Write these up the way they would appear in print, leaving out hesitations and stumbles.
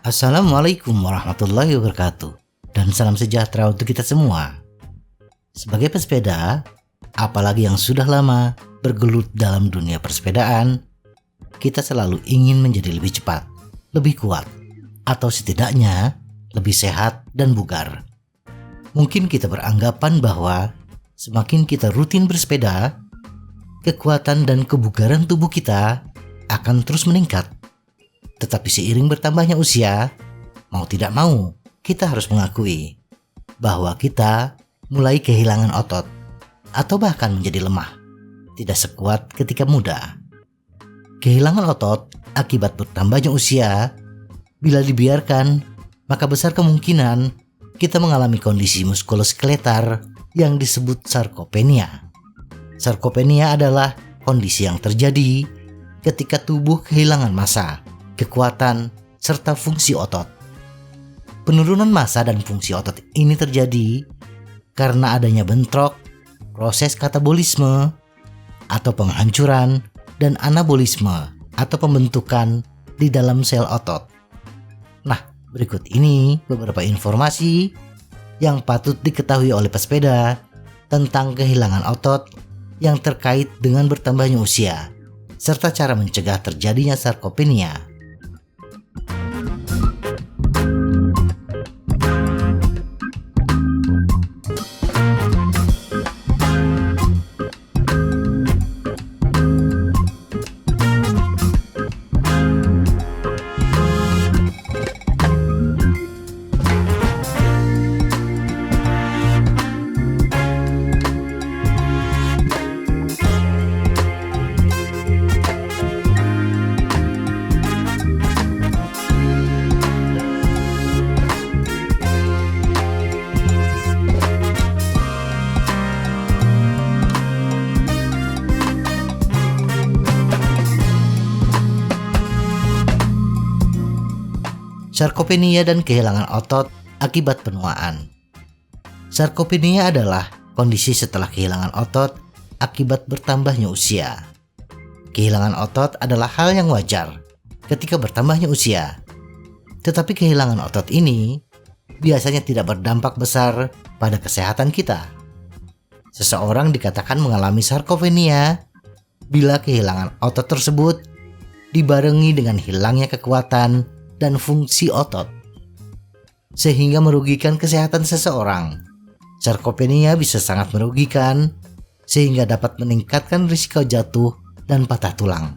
Assalamualaikum warahmatullahi wabarakatuh, dan salam sejahtera untuk kita semua. Sebagai pesepeda, apalagi yang sudah lama bergelut dalam dunia persepedaan, kita selalu ingin menjadi lebih cepat, lebih kuat, atau setidaknya lebih sehat dan bugar. Mungkin kita beranggapan bahwa semakin kita rutin bersepeda, kekuatan dan kebugaran tubuh kita akan terus meningkat. Tetapi seiring bertambahnya usia, mau tidak mau, kita harus mengakui bahwa kita mulai kehilangan otot atau bahkan menjadi lemah, tidak sekuat ketika muda. Kehilangan otot akibat bertambahnya usia, bila dibiarkan, maka besar kemungkinan kita mengalami kondisi muskuloskeletal yang disebut sarkopenia. Sarkopenia adalah kondisi yang terjadi ketika tubuh kehilangan massa, kekuatan, serta fungsi otot. Penurunan massa dan fungsi otot ini terjadi karena adanya bentrok, proses katabolisme atau penghancuran, dan anabolisme atau pembentukan di dalam sel otot. Nah, berikut ini beberapa informasi yang patut diketahui oleh pesepeda tentang kehilangan otot yang terkait dengan bertambahnya usia, serta cara mencegah terjadinya sarkopenia. Sarkopenia dan kehilangan otot akibat penuaan. Sarkopenia adalah kondisi setelah kehilangan otot akibat bertambahnya usia. Kehilangan otot adalah hal yang wajar ketika bertambahnya usia. Tetapi kehilangan otot ini biasanya tidak berdampak besar pada kesehatan kita. Seseorang dikatakan mengalami sarkopenia bila kehilangan otot tersebut dibarengi dengan hilangnya kekuatan dan fungsi otot, sehingga merugikan kesehatan seseorang. Sarkopenia bisa sangat merugikan, sehingga dapat meningkatkan risiko jatuh dan patah tulang,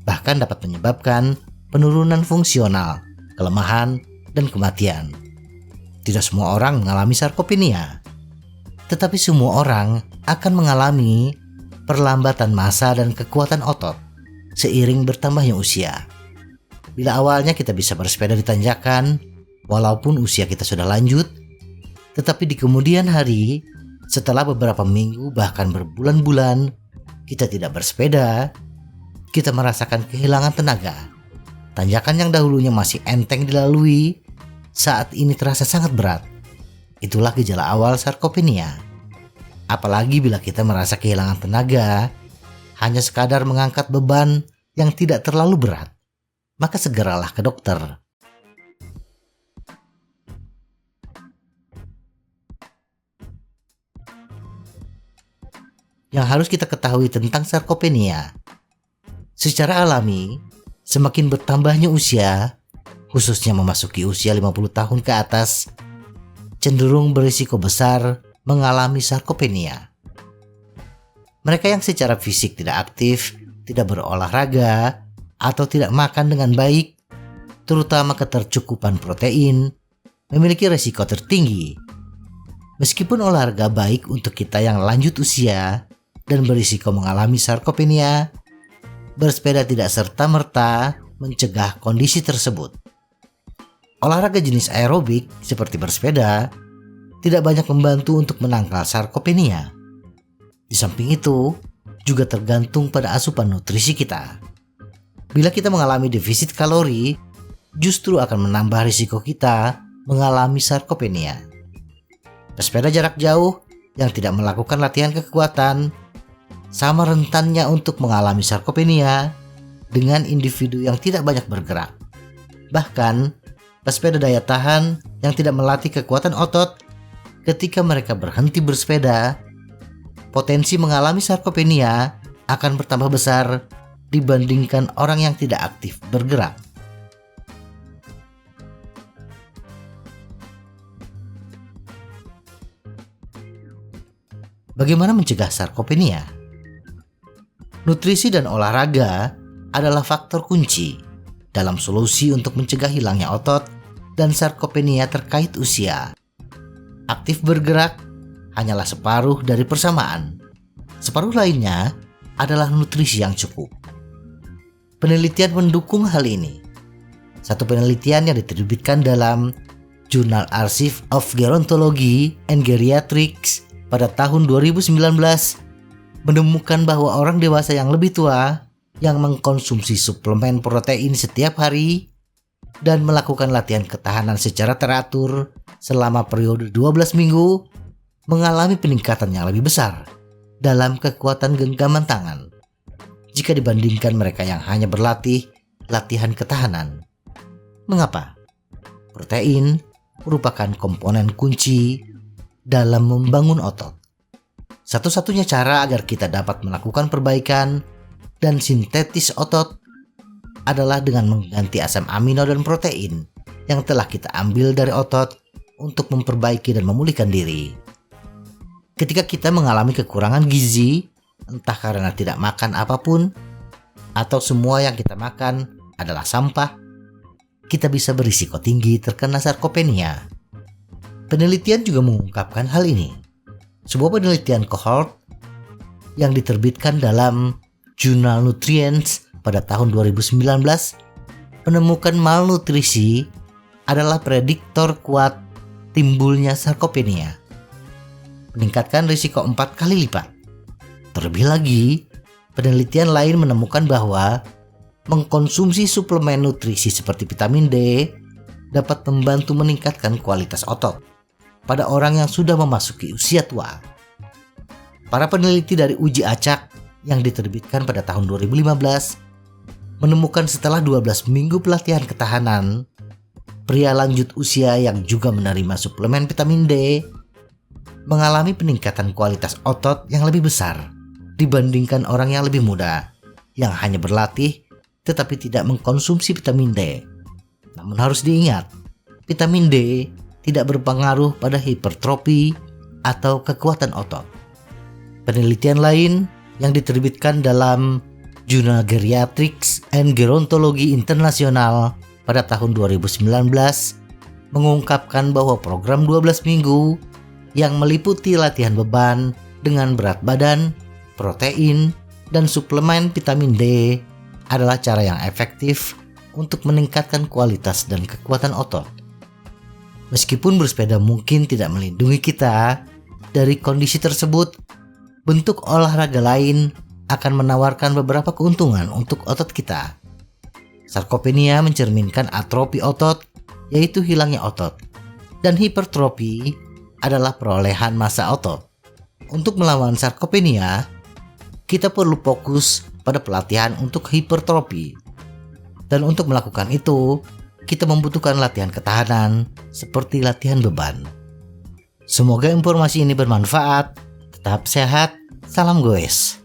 bahkan dapat menyebabkan penurunan fungsional, kelemahan, dan kematian. Tidak semua orang mengalami sarkopenia, tetapi semua orang akan mengalami perlambatan massa dan kekuatan otot seiring bertambahnya usia. Bila awalnya kita bisa bersepeda di tanjakan, walaupun usia kita sudah lanjut, tetapi di kemudian hari, setelah beberapa minggu bahkan berbulan-bulan, kita tidak bersepeda, kita merasakan kehilangan tenaga. Tanjakan yang dahulunya masih enteng dilalui, saat ini terasa sangat berat. Itulah gejala awal sarkopenia. Apalagi bila kita merasa kehilangan tenaga, hanya sekadar mengangkat beban yang tidak terlalu berat, maka segeralah ke dokter. Yang harus kita ketahui tentang sarkopenia, secara alami, semakin bertambahnya usia, khususnya memasuki usia 50 tahun ke atas, cenderung berisiko besar mengalami sarkopenia. Mereka yang secara fisik tidak aktif, tidak berolahraga, atau tidak makan dengan baik, terutama ketercukupan protein, memiliki risiko tertinggi. Meskipun olahraga baik untuk kita yang lanjut usia dan berisiko mengalami sarkopenia, bersepeda tidak serta-merta mencegah kondisi tersebut. Olahraga jenis aerobik seperti bersepeda tidak banyak membantu untuk menangkal sarkopenia. Di samping itu, juga tergantung pada asupan nutrisi kita. Bila kita mengalami defisit kalori, justru akan menambah risiko kita mengalami sarkopenia. Pesepeda jarak jauh yang tidak melakukan latihan kekuatan sama rentannya untuk mengalami sarkopenia dengan individu yang tidak banyak bergerak. Bahkan, pesepeda daya tahan yang tidak melatih kekuatan otot ketika mereka berhenti bersepeda, potensi mengalami sarkopenia akan bertambah besar dibandingkan orang yang tidak aktif bergerak. Bagaimana mencegah sarkopenia? Nutrisi dan olahraga adalah faktor kunci dalam solusi untuk mencegah hilangnya otot dan sarkopenia terkait usia. Aktif bergerak hanyalah separuh dari persamaan. Separuh lainnya adalah nutrisi yang cukup. Penelitian mendukung hal ini. Satu penelitian yang diterbitkan dalam Journal Archive of Gerontology and Geriatrics pada tahun 2019 menemukan bahwa orang dewasa yang lebih tua yang mengkonsumsi suplemen protein setiap hari dan melakukan latihan ketahanan secara teratur selama periode 12 minggu mengalami peningkatan yang lebih besar dalam kekuatan genggaman tangan jika dibandingkan mereka yang hanya berlatih latihan ketahanan. Mengapa? Protein merupakan komponen kunci dalam membangun otot. Satu-satunya cara agar kita dapat melakukan perbaikan dan sintetis otot adalah dengan mengganti asam amino dan protein yang telah kita ambil dari otot untuk memperbaiki dan memulihkan diri. Ketika kita mengalami kekurangan gizi, entah karena tidak makan apapun atau semua yang kita makan adalah sampah, kita bisa berisiko tinggi terkena sarkopenia. Penelitian juga mengungkapkan hal ini. Sebuah penelitian cohort yang diterbitkan dalam Jurnal Nutrients pada tahun 2019 menemukan malnutrisi adalah prediktor kuat timbulnya sarkopenia, meningkatkan risiko 4 kali lipat. Terlebih lagi, penelitian lain menemukan bahwa mengkonsumsi suplemen nutrisi seperti vitamin D dapat membantu meningkatkan kualitas otot pada orang yang sudah memasuki usia tua. Para peneliti dari uji acak yang diterbitkan pada tahun 2015 menemukan setelah 12 minggu pelatihan ketahanan, pria lanjut usia yang juga menerima suplemen vitamin D mengalami peningkatan kualitas otot yang lebih besar dibandingkan orang yang lebih muda yang hanya berlatih tetapi tidak mengkonsumsi vitamin D. Namun harus diingat, vitamin D tidak berpengaruh pada hipertrofi atau kekuatan otot. Penelitian lain yang diterbitkan dalam Jurnal Geriatrics and Gerontology International pada tahun 2019 mengungkapkan bahwa program 12 minggu yang meliputi latihan beban dengan berat badan, protein, dan suplemen vitamin D adalah cara yang efektif untuk meningkatkan kualitas dan kekuatan otot. Meskipun bersepeda mungkin tidak melindungi kita dari kondisi tersebut, bentuk olahraga lain akan menawarkan beberapa keuntungan untuk otot kita. Sarkopenia mencerminkan atrofi otot, yaitu hilangnya otot, dan hipertrofi adalah perolehan massa otot. Untuk melawan sarkopenia, kita perlu fokus pada pelatihan untuk hipertrofi. Dan untuk melakukan itu, kita membutuhkan latihan ketahanan seperti latihan beban. Semoga informasi ini bermanfaat. Tetap sehat. Salam goes.